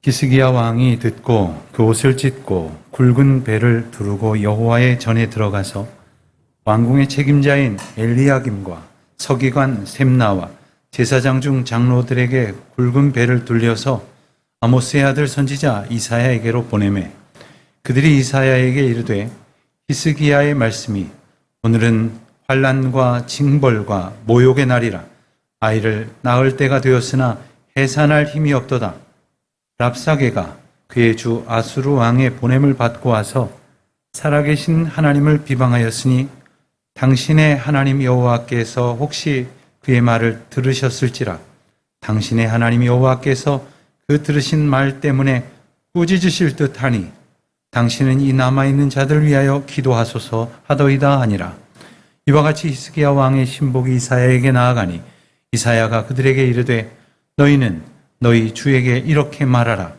히스기야 왕이 듣고 그 옷을 찢고 굵은 배를 두르고 여호와의 전에 들어가서 왕궁의 책임자인 엘리야김과 서기관 셈나와 제사장 중 장로들에게 굵은 배를 둘려서 아모스의 아들 선지자 이사야에게로 보내매 그들이 이사야에게 이르되 히스기야의 말씀이 오늘은 환난과 징벌과 모욕의 날이라 아이를 낳을 때가 되었으나 해산할 힘이 없도다. 랍사게가 그의 주 아수르 왕의 보냄을 받고 와서 살아계신 하나님을 비방하였으니 당신의 하나님 여호와께서 혹시 그의 말을 들으셨을지라. 당신의 하나님 여호와께서 그 들으신 말 때문에 꾸짖으실 듯하니 당신은 이 남아있는 자들을 위하여 기도하소서 하더이다 하니라. 이와 같이 히스기야 왕의 신복이 이사야에게 나아가니 이사야가 그들에게 이르되 너희는 너희 주에게 이렇게 말하라.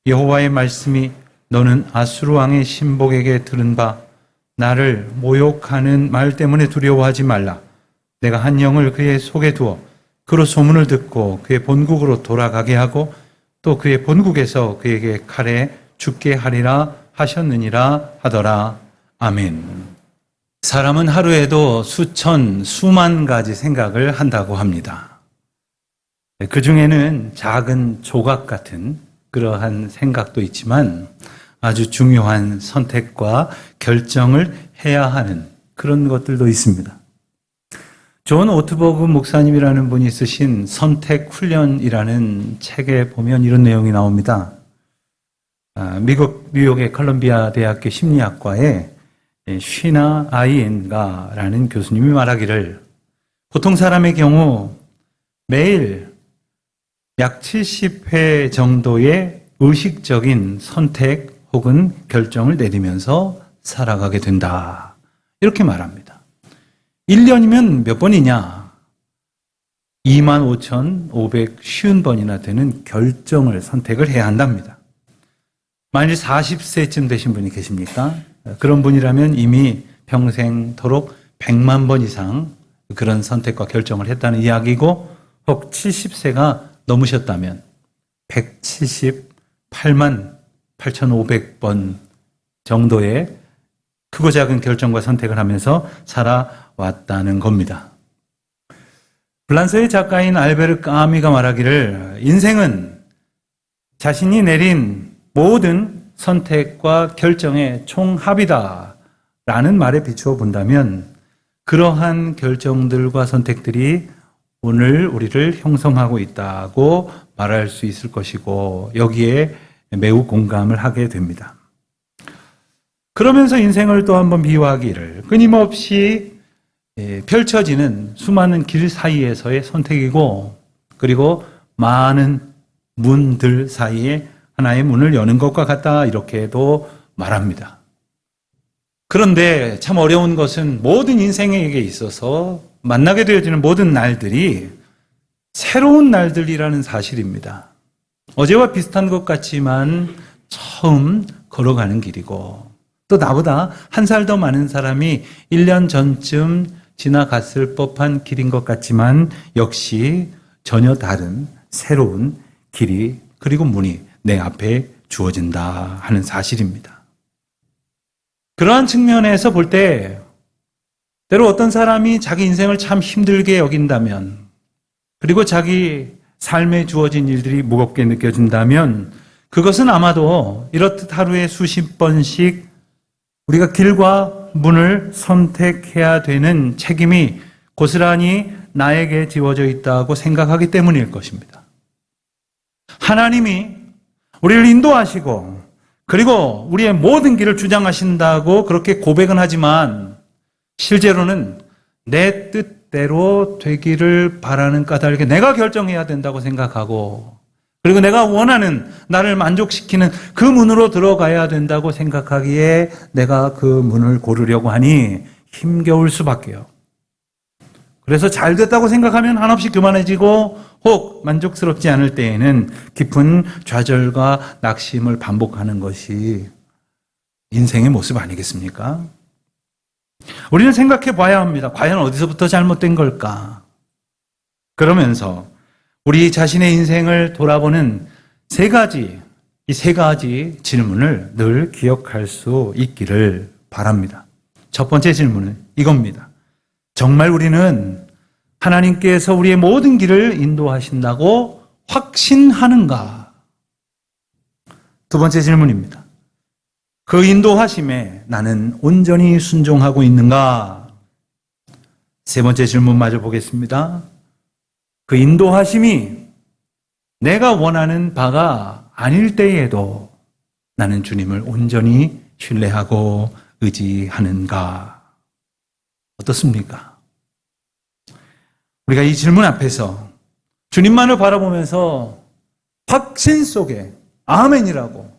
여호와의 말씀이 너는 아수르 왕의 신복에게 들은 바 나를 모욕하는 말 때문에 두려워하지 말라. 내가 한 영을 그의 속에 두어 그로 소문을 듣고 그의 본국으로 돌아가게 하고 또 그의 본국에서 그에게 칼에 죽게 하리라 하셨느니라 하더라. 아멘. 사람은 하루에도 수천, 수만 가지 생각을 한다고 합니다. 그 중에는 작은 조각 같은 그러한 생각도 있지만 아주 중요한 선택과 결정을 해야 하는 그런 것들도 있습니다. 존 오트버그 목사님이라는 분이 쓰신 선택훈련이라는 책에 보면 이런 내용이 나옵니다. 미국 뉴욕의 컬럼비아 대학교 심리학과의 쉬나 아이엔가라는 교수님이 말하기를 보통 사람의 경우 매일 약 70회 정도의 의식적인 선택 혹은 결정을 내리면서 살아가게 된다. 이렇게 말합니다. 1년이면 몇 번이냐? 25,550번이나 되는 결정을 선택을 해야 한답니다. 만일 40세쯤 되신 분이 계십니까? 그런 분이라면 이미 평생토록 100만 번 이상 그런 선택과 결정을 했다는 이야기고 혹 70세가 넘으셨다면 178만 8,500번 정도의 크고 작은 결정과 선택을 하면서 살아왔다는 겁니다. 프랑스의 작가인 알베르 까미가 말하기를 인생은 자신이 내린 모든 선택과 결정의 총합이다 라는 말에 비추어 본다면 그러한 결정들과 선택들이 오늘 우리를 형성하고 있다고 말할 수 있을 것이고 여기에 매우 공감을 하게 됩니다. 그러면서 인생을 또 한번 비유하기를 끊임없이 펼쳐지는 수많은 길 사이에서의 선택이고 그리고 많은 문들 사이에 하나의 문을 여는 것과 같다 이렇게도 말합니다. 그런데 참 어려운 것은 모든 인생에게 있어서 만나게 되어지는 모든 날들이 새로운 날들이라는 사실입니다. 어제와 비슷한 것 같지만 처음 걸어가는 길이고 또 나보다 한 살 더 많은 사람이 1년 전쯤 지나갔을 법한 길인 것 같지만 역시 전혀 다른 새로운 길이 그리고 문이 내 앞에 주어진다 하는 사실입니다. 그러한 측면에서 볼 때 때로 어떤 사람이 자기 인생을 참 힘들게 여긴다면 그리고 자기 삶에 주어진 일들이 무겁게 느껴진다면 그것은 아마도 이렇듯 하루에 수십 번씩 우리가 길과 문을 선택해야 되는 책임이 고스란히 나에게 지워져 있다고 생각하기 때문일 것입니다. 하나님이 우리를 인도하시고 그리고 우리의 모든 길을 주장하신다고 그렇게 고백은 하지만 실제로는 내 뜻대로 되기를 바라는 까닭에 내가 결정해야 된다고 생각하고 그리고 내가 원하는 나를 만족시키는 그 문으로 들어가야 된다고 생각하기에 내가 그 문을 고르려고 하니 힘겨울 수밖에요. 그래서 잘 됐다고 생각하면 한없이 교만해지고 혹 만족스럽지 않을 때에는 깊은 좌절과 낙심을 반복하는 것이 인생의 모습 아니겠습니까? 우리는 생각해 봐야 합니다. 과연 어디서부터 잘못된 걸까? 그러면서 우리 자신의 인생을 돌아보는 세 가지 이 세 가지 질문을 늘 기억할 수 있기를 바랍니다. 첫 번째 질문은 이겁니다. 정말 우리는 하나님께서 우리의 모든 길을 인도하신다고 확신하는가? 두 번째 질문입니다. 그 인도하심에 나는 온전히 순종하고 있는가? 세 번째 질문 마저 보겠습니다. 그 인도하심이 내가 원하는 바가 아닐 때에도 나는 주님을 온전히 신뢰하고 의지하는가? 어떻습니까? 우리가 이 질문 앞에서 주님만을 바라보면서 확신 속에 아멘이라고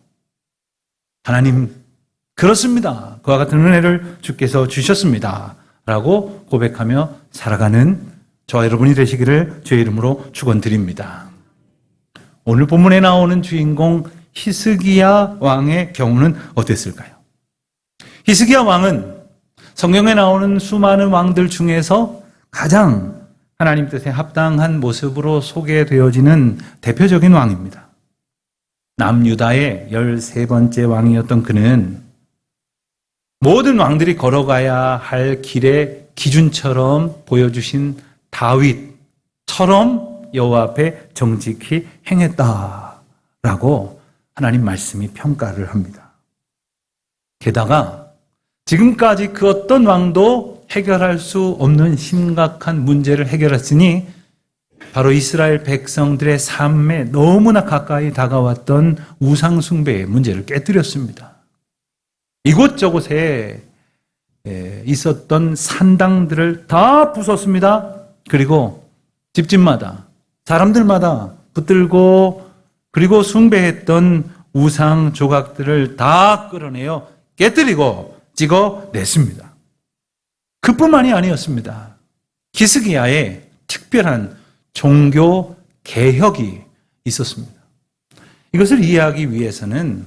하나님 그렇습니다. 그와 같은 은혜를 주께서 주셨습니다. 라고 고백하며 살아가는 저와 여러분이 되시기를 주의 이름으로 축원드립니다. 오늘 본문에 나오는 주인공 히스기야 왕의 경우는 어땠을까요? 히스기야 왕은 성경에 나오는 수많은 왕들 중에서 가장 하나님 뜻에 합당한 모습으로 소개되어지는 대표적인 왕입니다. 남유다의 13번째 왕이었던 그는 모든 왕들이 걸어가야 할 길의 기준처럼 보여주신 다윗처럼 여호와 앞에 정직히 행했다라고 하나님 말씀이 평가를 합니다. 게다가 지금까지 그 어떤 왕도 해결할 수 없는 심각한 문제를 해결했으니 바로 이스라엘 백성들의 삶에 너무나 가까이 다가왔던 우상 숭배의 문제를 깨뜨렸습니다. 이곳저곳에 있었던 산당들을 다 부쉈습니다. 그리고 집집마다 사람들마다 붙들고 그리고 숭배했던 우상 조각들을 다 끌어내어 깨뜨리고 찍어냈습니다. 그뿐만이 아니었습니다. 히스기야의 특별한 종교 개혁이 있었습니다. 이것을 이해하기 위해서는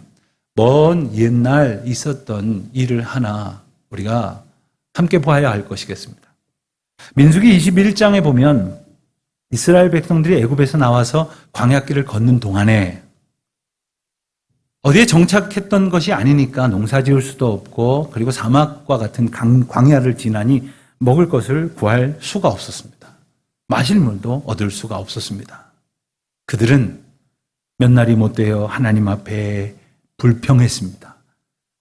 먼 옛날 있었던 일을 하나 우리가 함께 보아야 할 것이겠습니다. 민수기 21장에 보면 이스라엘 백성들이 애굽에서 나와서 광야길을 걷는 동안에 어디에 정착했던 것이 아니니까 농사 지을 수도 없고 그리고 사막과 같은 광야를 지나니 먹을 것을 구할 수가 없었습니다. 마실 물도 얻을 수가 없었습니다. 그들은 몇 날이 못 되어 하나님 앞에 불평했습니다.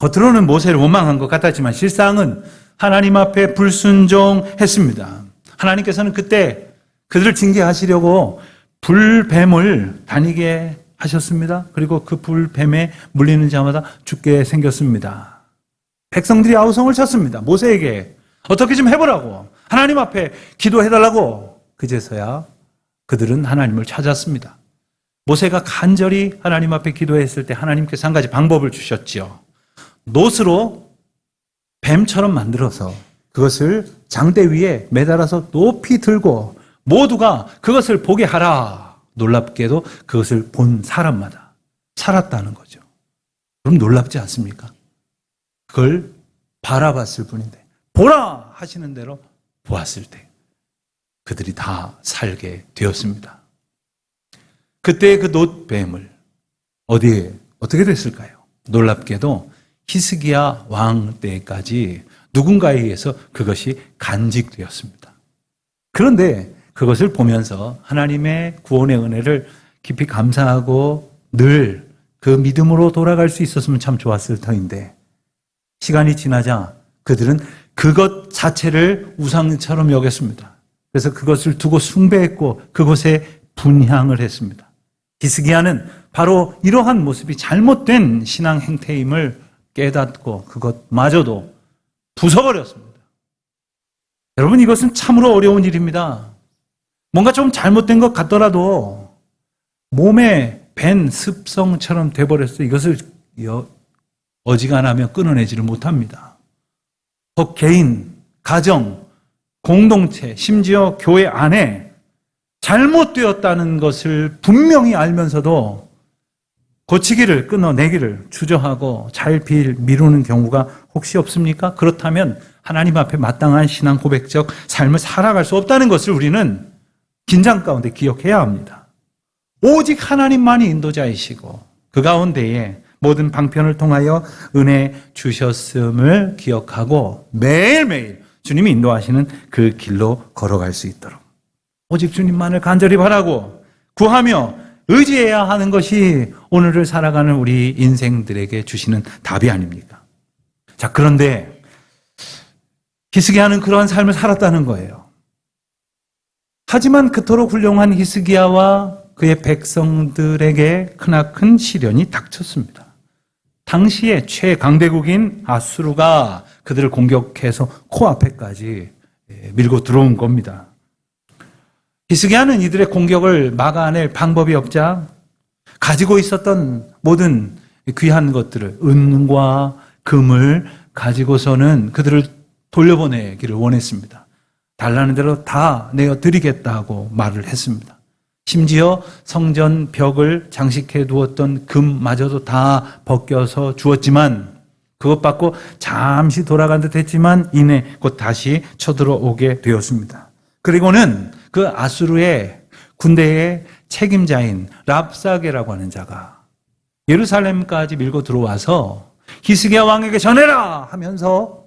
겉으로는 모세를 원망한 것 같았지만 실상은 하나님 앞에 불순종했습니다. 하나님께서는 그때 그들을 징계하시려고 불뱀을 다니게 하셨습니다. 그리고 그 불뱀에 물리는 자마다 죽게 생겼습니다. 백성들이 아우성을 쳤습니다. 모세에게 어떻게 좀 해보라고 하나님 앞에 기도해달라고. 그제서야 그들은 하나님을 찾았습니다. 모세가 간절히 하나님 앞에 기도했을 때 하나님께서 한 가지 방법을 주셨지요. 놋으로 뱀처럼 만들어서 그것을 장대 위에 매달아서 높이 들고 모두가 그것을 보게 하라. 놀랍게도 그것을 본 사람마다 살았다는 거죠. 그럼 놀랍지 않습니까? 그걸 바라봤을 뿐인데 보라 하시는 대로 보았을 때 그들이 다 살게 되었습니다. 그때 그 놋뱀을 어디에 어떻게 됐을까요? 놀랍게도 히스기야 왕 때까지 누군가에 의해서 그것이 간직되었습니다. 그런데 그것을 보면서 하나님의 구원의 은혜를 깊이 감사하고 늘 그 믿음으로 돌아갈 수 있었으면 참 좋았을 터인데 시간이 지나자 그들은 그것 자체를 우상처럼 여겼습니다. 그래서 그것을 두고 숭배했고 그곳에 분향을 했습니다. 히스기야는 바로 이러한 모습이 잘못된 신앙 행태임을 깨닫고 그것마저도 부숴버렸습니다. 여러분 이것은 참으로 어려운 일입니다. 뭔가 좀 잘못된 것 같더라도 몸에 밴 습성처럼 돼버렸어요. 이것을 어지간하면 끊어내지를 못합니다. 혹 개인, 가정, 공동체, 심지어 교회 안에 잘못되었다는 것을 분명히 알면서도 고치기를 끊어내기를 주저하고 잘필 미루는 경우가 혹시 없습니까? 그렇다면 하나님 앞에 마땅한 신앙 고백적 삶을 살아갈 수 없다는 것을 우리는 긴장 가운데 기억해야 합니다. 오직 하나님만이 인도자이시고 그 가운데에 모든 방편을 통하여 은혜 주셨음을 기억하고 매일매일 주님이 인도하시는 그 길로 걸어갈 수 있도록 오직 주님만을 간절히 바라고 구하며 의지해야 하는 것이 오늘을 살아가는 우리 인생들에게 주시는 답이 아닙니까? 자, 그런데 히스기야는 그러한 삶을 살았다는 거예요. 하지만 그토록 훌륭한 히스기야와 그의 백성들에게 크나큰 시련이 닥쳤습니다. 당시에 최강대국인 아수르가 그들을 공격해서 코앞에까지 밀고 들어온 겁니다. 히스기야는 이들의 공격을 막아낼 방법이 없자 가지고 있었던 모든 귀한 것들을, 은과 금을 가지고서는 그들을 돌려보내기를 원했습니다. 달라는 대로 다 내어드리겠다고 말을 했습니다. 심지어 성전 벽을 장식해 두었던 금마저도 다 벗겨서 주었지만 그것 받고 잠시 돌아간 듯 했지만 이내 곧 다시 쳐들어오게 되었습니다. 그리고는 그 아수르의 군대의 책임자인 랍사게라고 하는 자가 예루살렘까지 밀고 들어와서 히스기야 왕에게 전해라 하면서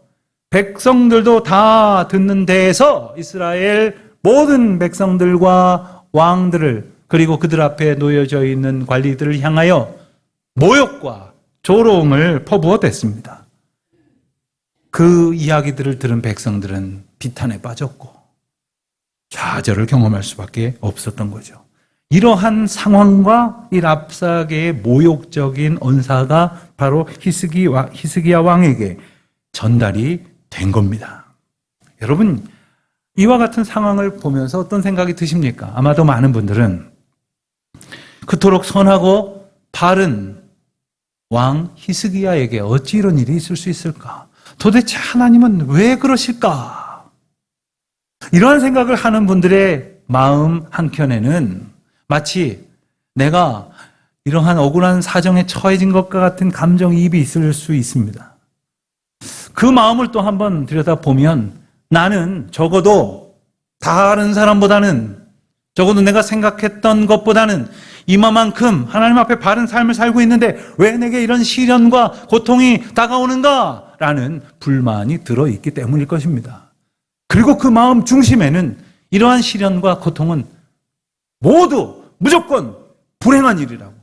백성들도 다 듣는 데에서 이스라엘 모든 백성들과 왕들을 그리고 그들 앞에 놓여져 있는 관리들을 향하여 모욕과 조롱을 퍼부어댔습니다. 그 이야기들을 들은 백성들은 비탄에 빠졌고 좌절을 경험할 수밖에 없었던 거죠. 이러한 상황과 이 랍사게의 모욕적인 언사가 바로 히스기야 왕에게 전달이 된 겁니다. 여러분, 이와 같은 상황을 보면서 어떤 생각이 드십니까? 아마도 많은 분들은 그토록 선하고 바른 왕 히스기야에게 어찌 이런 일이 있을 수 있을까? 도대체 하나님은 왜 그러실까? 이러한 생각을 하는 분들의 마음 한켠에는 마치 내가 이러한 억울한 사정에 처해진 것과 같은 감정이입이 있을 수 있습니다. 그 마음을 또 한번 들여다보면 나는 적어도 다른 사람보다는 적어도 내가 생각했던 것보다는 이만큼 하나님 앞에 바른 삶을 살고 있는데 왜 내게 이런 시련과 고통이 다가오는가? 라는 불만이 들어있기 때문일 것입니다. 그리고 그 마음 중심에는 이러한 시련과 고통은 모두 무조건 불행한 일이라고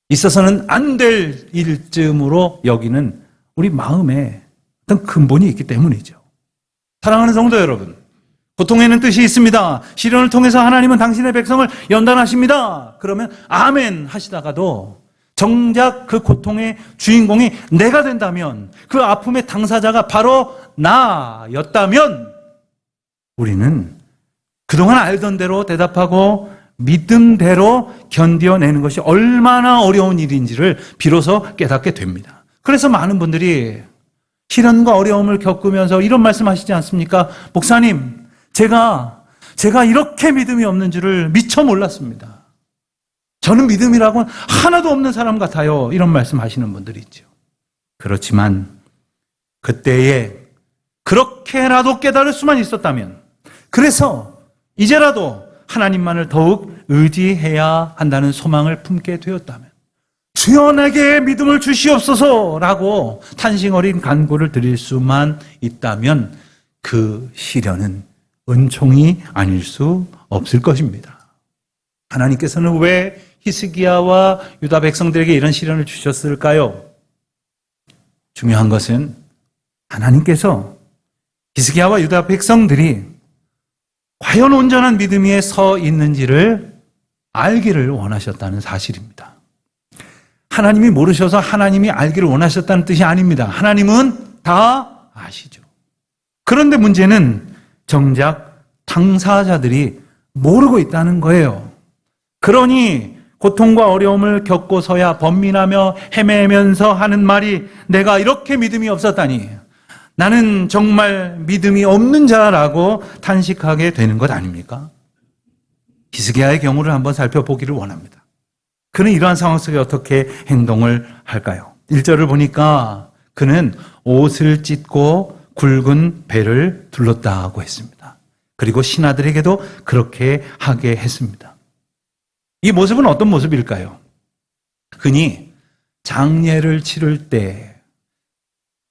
있어서는 안 될 일쯤으로 여기는 우리 마음에 어떤 근본이 있기 때문이죠. 사랑하는 성도 여러분, 고통에는 뜻이 있습니다. 시련을 통해서 하나님은 당신의 백성을 연단하십니다. 그러면 아멘 하시다가도 정작 그 고통의 주인공이 내가 된다면, 그 아픔의 당사자가 바로 나였다면 우리는 그동안 알던 대로 대답하고 믿음대로 견뎌내는 것이 얼마나 어려운 일인지를 비로소 깨닫게 됩니다. 그래서 많은 분들이 시련과 어려움을 겪으면서 이런 말씀하시지 않습니까? 목사님, 제가 이렇게 믿음이 없는 줄을 미처 몰랐습니다. 저는 믿음이라고는 하나도 없는 사람 같아요. 이런 말씀하시는 분들이 있죠. 그렇지만 그때에 그렇게라도 깨달을 수만 있었다면, 그래서 이제라도 하나님만을 더욱 의지해야 한다는 소망을 품게 되었다면, 주여 내게 믿음을 주시옵소서라고 탄식 어린 간구를 드릴 수만 있다면 그 시련은 은총이 아닐 수 없을 것입니다. 하나님께서는 왜 히스기야와 유다 백성들에게 이런 시련을 주셨을까요? 중요한 것은 하나님께서 히스기야와 유다 백성들이 과연 온전한 믿음 위에 서 있는지를 알기를 원하셨다는 사실입니다. 하나님이 모르셔서 하나님이 알기를 원하셨다는 뜻이 아닙니다. 하나님은 다 아시죠. 그런데 문제는 정작 당사자들이 모르고 있다는 거예요. 그러니 고통과 어려움을 겪고서야 번민하며 헤매면서 하는 말이 내가 이렇게 믿음이 없었다니, 나는 정말 믿음이 없는 자라고 탄식하게 되는 것 아닙니까? 히스기야의 경우를 한번 살펴보기를 원합니다. 그는 이러한 상황 속에 어떻게 행동을 할까요? 1절을 보니까 그는 옷을 찢고 굵은 배를 둘렀다고 했습니다. 그리고 신하들에게도 그렇게 하게 했습니다. 이 모습은 어떤 모습일까요? 흔히 장례를 치를 때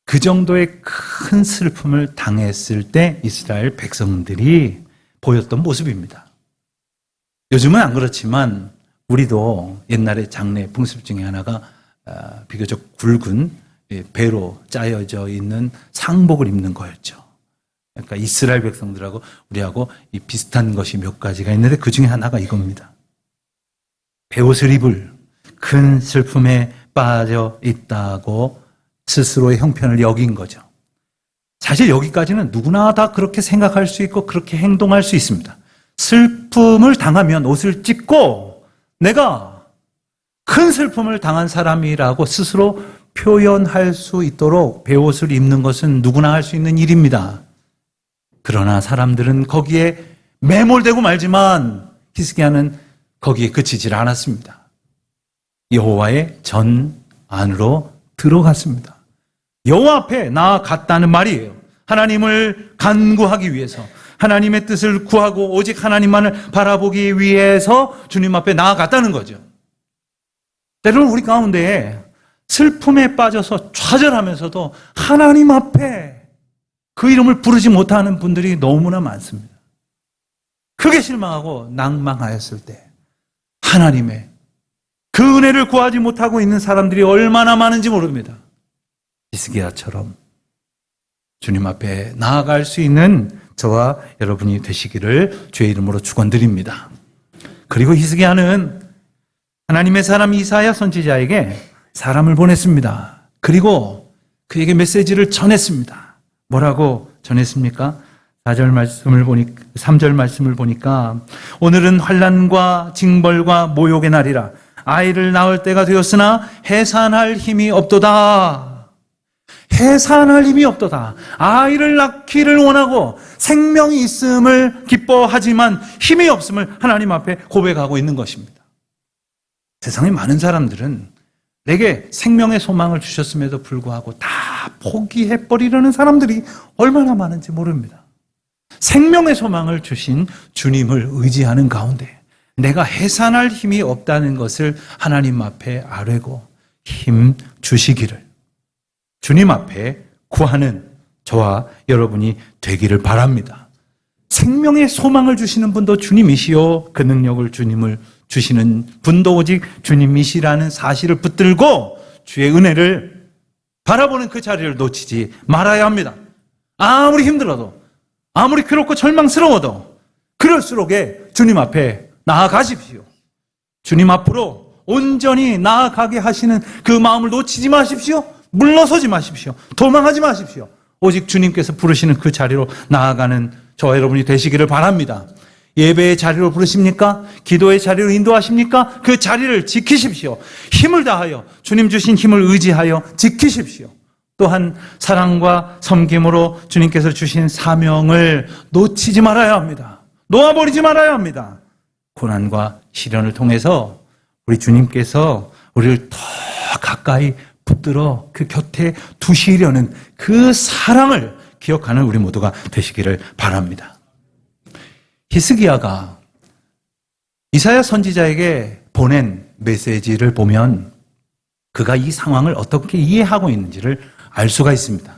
그 정도의 큰 슬픔을 당했을 때 이스라엘 백성들이 보였던 모습입니다. 요즘은 안 그렇지만 우리도 옛날에 장례 풍습 중에 하나가 비교적 굵은 배로 짜여져 있는 상복을 입는 거였죠. 그러니까 이스라엘 백성들하고 우리하고 이 비슷한 것이 몇 가지가 있는데 그 중에 하나가 이겁니다. 베옷을 입을 큰 슬픔에 빠져 있다고 스스로의 형편을 여긴 거죠. 사실 여기까지는 누구나 다 그렇게 생각할 수 있고 그렇게 행동할 수 있습니다. 슬픔을 당하면 옷을 찢고 내가 큰 슬픔을 당한 사람이라고 스스로 표현할 수 있도록 베옷을 입는 것은 누구나 할 수 있는 일입니다. 그러나 사람들은 거기에 매몰되고 말지만 히스기야는 거기에 그치질 않았습니다. 여호와의 전 안으로 들어갔습니다. 여호와 앞에 나아갔다는 말이에요. 하나님을 간구하기 위해서, 하나님의 뜻을 구하고 오직 하나님만을 바라보기 위해서 주님 앞에 나아갔다는 거죠. 때로는 우리 가운데 슬픔에 빠져서 좌절하면서도 하나님 앞에 그 이름을 부르지 못하는 분들이 너무나 많습니다. 크게 실망하고 낭망하였을 때 하나님의 그 은혜를 구하지 못하고 있는 사람들이 얼마나 많은지 모릅니다. 히스기야처럼 주님 앞에 나아갈 수 있는 저와 여러분이 되시기를 주의 이름으로 축원드립니다. 그리고 히스기야는 하나님의 사람 이사야 선지자에게 사람을 보냈습니다. 그리고 그에게 메시지를 전했습니다. 뭐라고 전했습니까? 3절 말씀을 보니까 오늘은 환난과 징벌과 모욕의 날이라 아이를 낳을 때가 되었으나 해산할 힘이 없도다. 해산할 힘이 없도다. 아이를 낳기를 원하고 생명이 있음을 기뻐하지만 힘이 없음을 하나님 앞에 고백하고 있는 것입니다. 세상에 많은 사람들은 내게 생명의 소망을 주셨음에도 불구하고 다 포기해버리려는 사람들이 얼마나 많은지 모릅니다. 생명의 소망을 주신 주님을 의지하는 가운데 내가 해산할 힘이 없다는 것을 하나님 앞에 아뢰고 힘 주시기를 주님 앞에 구하는 저와 여러분이 되기를 바랍니다. 생명의 소망을 주시는 분도 주님이시요 그 능력을 주님을 주시는 분도 오직 주님이시라는 사실을 붙들고 주의 은혜를 바라보는 그 자리를 놓치지 말아야 합니다. 아무리 힘들어도 아무리 괴롭고 절망스러워도 그럴수록에 주님 앞에 나아가십시오. 주님 앞으로 온전히 나아가게 하시는 그 마음을 놓치지 마십시오. 물러서지 마십시오. 도망하지 마십시오. 오직 주님께서 부르시는 그 자리로 나아가는 저와 여러분이 되시기를 바랍니다. 예배의 자리로 부르십니까? 기도의 자리로 인도하십니까? 그 자리를 지키십시오. 힘을 다하여 주님 주신 힘을 의지하여 지키십시오. 또한 사랑과 섬김으로 주님께서 주신 사명을 놓치지 말아야 합니다. 놓아버리지 말아야 합니다. 고난과 시련을 통해서 우리 주님께서 우리를 더 가까이 붙들어 그 곁에 두시려는 그 사랑을 기억하는 우리 모두가 되시기를 바랍니다. 히스기야가 이사야 선지자에게 보낸 메시지를 보면 그가 이 상황을 어떻게 이해하고 있는지를 알 수가 있습니다.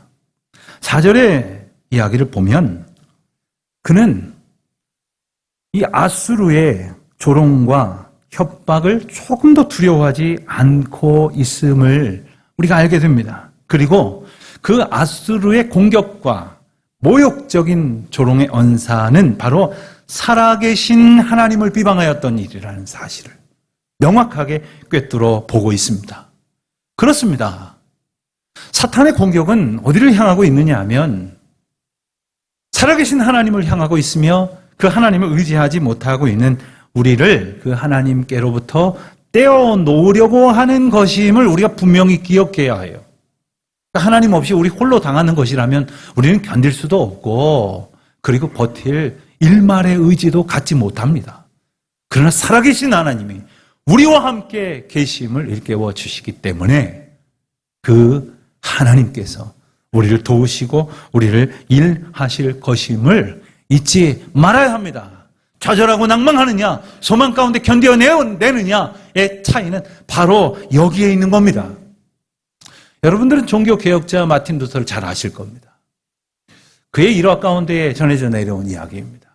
4절의 이야기를 보면 그는 이 아수르의 조롱과 협박을 조금 더 두려워하지 않고 있음을 우리가 알게 됩니다. 그리고 그 아수르의 공격과 모욕적인 조롱의 언사는 바로 살아계신 하나님을 비방하였던 일이라는 사실을 명확하게 꿰뚫어 보고 있습니다. 그렇습니다. 사탄의 공격은 어디를 향하고 있느냐 하면 살아계신 하나님을 향하고 있으며 그 하나님을 의지하지 못하고 있는 우리를 그 하나님께로부터 떼어놓으려고 하는 것임을 우리가 분명히 기억해야 해요. 하나님 없이 우리 홀로 당하는 것이라면 우리는 견딜 수도 없고 그리고 버틸 일말의 의지도 갖지 못합니다. 그러나 살아계신 하나님이 우리와 함께 계심을 일깨워 주시기 때문에 그 하나님께서 우리를 도우시고 우리를 일하실 것임을 잊지 말아야 합니다. 좌절하고 낭망하느냐, 소망 가운데 견뎌내느냐, 하나의 차이는 바로 여기에 있는 겁니다. 여러분들은 종교개혁자 마틴 루터를 잘 아실 겁니다. 그의 일화 가운데 전해져 내려온 이야기입니다.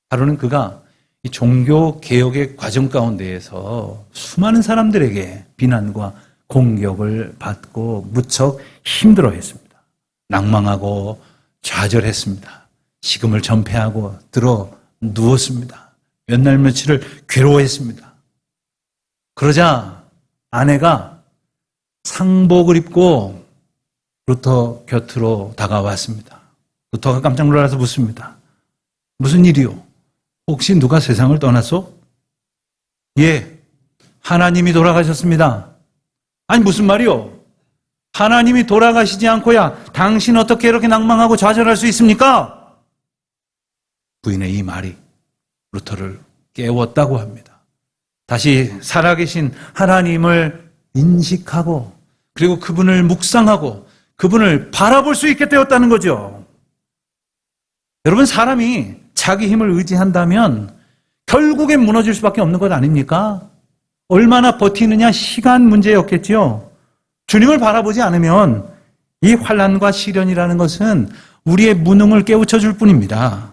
바로는 그가 이 종교개혁의 과정 가운데에서 수많은 사람들에게 비난과 공격을 받고 무척 힘들어했습니다. 낭망하고 좌절했습니다. 식음을 전폐하고 들어 누웠습니다. 몇 날 며칠을 괴로워했습니다. 그러자 아내가 상복을 입고 루터 곁으로 다가왔습니다. 루터가 깜짝 놀라서 묻습니다. 무슨 일이요? 혹시 누가 세상을 떠났소? 예, 하나님이 돌아가셨습니다. 아니 무슨 말이요? 하나님이 돌아가시지 않고야 당신 어떻게 이렇게 낭망하고 좌절할 수 있습니까? 부인의 이 말이 루터를 깨웠다고 합니다. 다시 살아계신 하나님을 인식하고 그리고 그분을 묵상하고 그분을 바라볼 수 있게 되었다는 거죠. 여러분, 사람이 자기 힘을 의지한다면 결국엔 무너질 수밖에 없는 것 아닙니까? 얼마나 버티느냐 시간 문제였겠지요. 주님을 바라보지 않으면 이 환난과 시련이라는 것은 우리의 무능을 깨우쳐 줄 뿐입니다.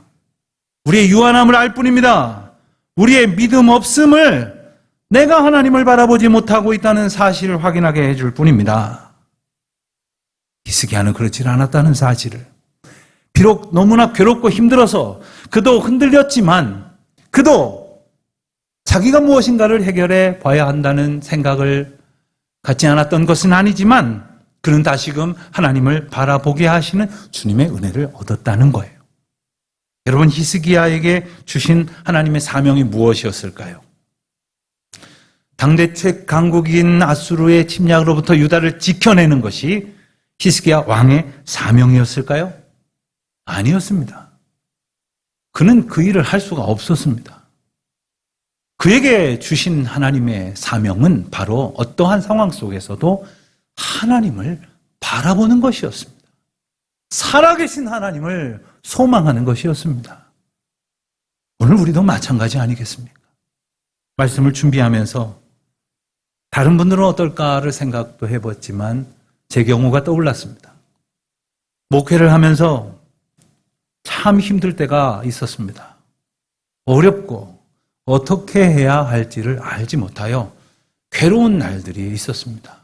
우리의 유한함을 알 뿐입니다. 우리의 믿음 없음을 내가 하나님을 바라보지 못하고 있다는 사실을 확인하게 해줄 뿐입니다. 히스기야는 그렇지 않았다는 사실을, 비록 너무나 괴롭고 힘들어서 그도 흔들렸지만 그도 자기가 무엇인가를 해결해 봐야 한다는 생각을 갖지 않았던 것은 아니지만 그는 다시금 하나님을 바라보게 하시는 주님의 은혜를 얻었다는 거예요. 여러분, 히스기야에게 주신 하나님의 사명이 무엇이었을까요? 당대 최강국인 아수르의 침략으로부터 유다를 지켜내는 것이 히스기야 왕의 사명이었을까요? 아니었습니다. 그는 그 일을 할 수가 없었습니다. 그에게 주신 하나님의 사명은 바로 어떠한 상황 속에서도 하나님을 바라보는 것이었습니다. 살아계신 하나님을 소망하는 것이었습니다. 오늘 우리도 마찬가지 아니겠습니까? 말씀을 준비하면서 다른 분들은 어떨까를 생각도 해봤지만 제 경우가 떠올랐습니다. 목회를 하면서 참 힘들 때가 있었습니다. 어렵고 어떻게 해야 할지를 알지 못하여 괴로운 날들이 있었습니다.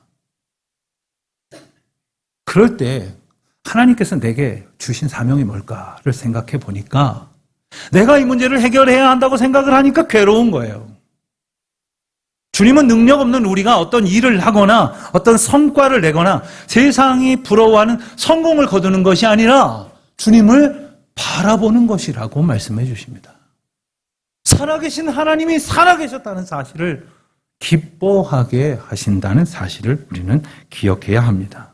그럴 때 하나님께서 내게 주신 사명이 뭘까를 생각해 보니까 내가 이 문제를 해결해야 한다고 생각을 하니까 괴로운 거예요. 주님은 능력 없는 우리가 어떤 일을 하거나 어떤 성과를 내거나 세상이 부러워하는 성공을 거두는 것이 아니라 주님을 바라보는 것이라고 말씀해 주십니다. 살아계신 하나님이 살아계셨다는 사실을 기뻐하게 하신다는 사실을 우리는 기억해야 합니다.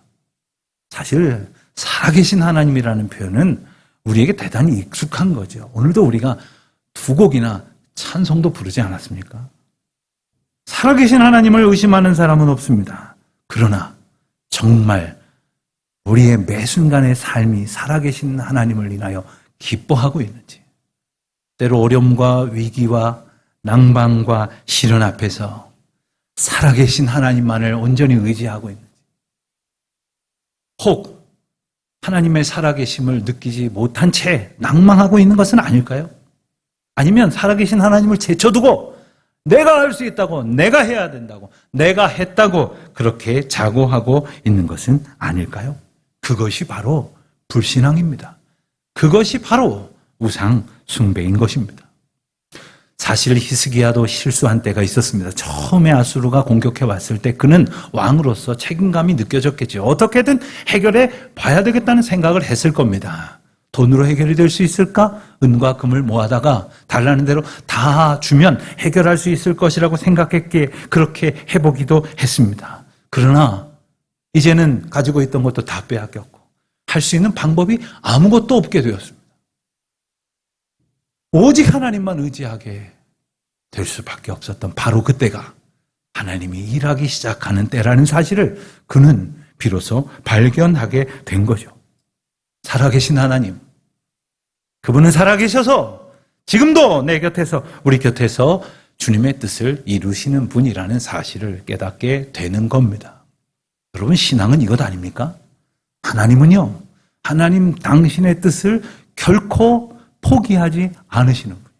사실 살아계신 하나님이라는 표현은 우리에게 대단히 익숙한 거죠. 오늘도 우리가 두 곡이나 찬송도 부르지 않았습니까? 살아계신 하나님을 의심하는 사람은 없습니다. 그러나 정말 우리의 매 순간의 삶이 살아계신 하나님을 인하여 기뻐하고 있는지, 때로 어려움과 위기와 낭만과 시련 앞에서 살아계신 하나님만을 온전히 의지하고 있는지, 혹 하나님의 살아계심을 느끼지 못한 채 낭망하고 있는 것은 아닐까요? 아니면 살아계신 하나님을 제쳐두고 내가 할 수 있다고, 내가 해야 된다고, 내가 했다고 그렇게 자고하고 있는 것은 아닐까요? 그것이 바로 불신앙입니다. 그것이 바로 우상 숭배인 것입니다. 사실 히스기야도 실수한 때가 있었습니다. 처음에 아수르가 공격해 왔을 때 그는 왕으로서 책임감이 느껴졌겠죠. 어떻게든 해결해 봐야 되겠다는 생각을 했을 겁니다. 돈으로 해결이 될 수 있을까? 은과 금을 모아다가 달라는 대로 다 주면 해결할 수 있을 것이라고 생각했기에 그렇게 해보기도 했습니다. 그러나 이제는 가지고 있던 것도 다 빼앗겼고 할 수 있는 방법이 아무것도 없게 되었습니다. 오직 하나님만 의지하게 될 수밖에 없었던 바로 그때가 하나님이 일하기 시작하는 때라는 사실을 그는 비로소 발견하게 된 거죠. 살아계신 하나님, 그분은 살아계셔서 지금도 내 곁에서, 우리 곁에서 주님의 뜻을 이루시는 분이라는 사실을 깨닫게 되는 겁니다. 여러분, 신앙은 이것 아닙니까? 하나님은요, 하나님 당신의 뜻을 결코 포기하지 않으시는 분이에요.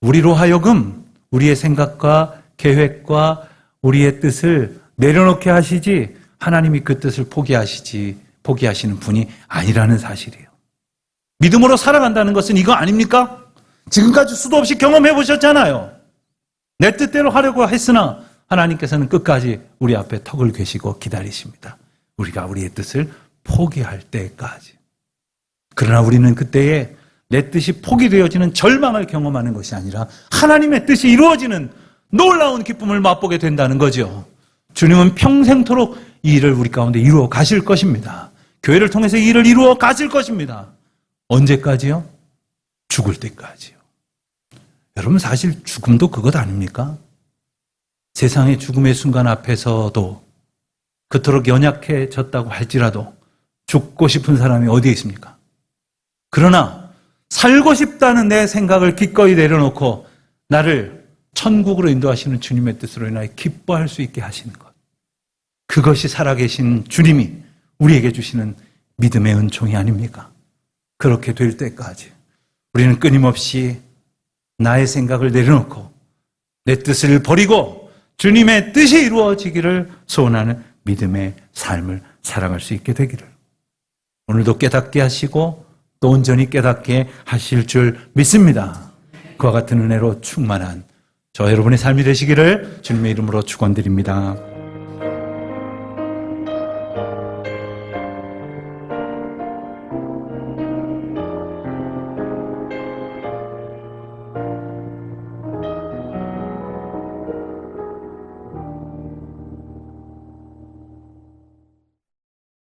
우리로 하여금 우리의 생각과 계획과 우리의 뜻을 내려놓게 하시지 하나님이 그 뜻을 포기하시는 분이 아니라는 사실이에요. 믿음으로 살아간다는 것은 이거 아닙니까? 지금까지 수도 없이 경험해 보셨잖아요. 내 뜻대로 하려고 했으나 하나님께서는 끝까지 우리 앞에 턱을 괴시고 기다리십니다. 우리가 우리의 뜻을 포기할 때까지. 그러나 우리는 그때에 내 뜻이 포기되어지는 절망을 경험하는 것이 아니라 하나님의 뜻이 이루어지는 놀라운 기쁨을 맛보게 된다는 거죠. 주님은 평생토록 이 일을 우리 가운데 이루어 가실 것입니다. 교회를 통해서 이 일을 이루어 가실 것입니다. 언제까지요? 죽을 때까지요. 여러분, 사실 죽음도 그것 아닙니까? 세상의 죽음의 순간 앞에서도 그토록 연약해졌다고 할지라도 죽고 싶은 사람이 어디에 있습니까? 그러나 살고 싶다는 내 생각을 기꺼이 내려놓고 나를 천국으로 인도하시는 주님의 뜻으로 인하여 기뻐할 수 있게 하시는 것. 그것이 살아계신 주님이 우리에게 주시는 믿음의 은총이 아닙니까? 그렇게 될 때까지 우리는 끊임없이 나의 생각을 내려놓고 내 뜻을 버리고 주님의 뜻이 이루어지기를 소원하는 믿음의 삶을 살아갈 수 있게 되기를 오늘도 깨닫게 하시고 또 온전히 깨닫게 하실 줄 믿습니다. 그와 같은 은혜로 충만한 저 여러분의 삶이 되시기를 주님의 이름으로 축원드립니다.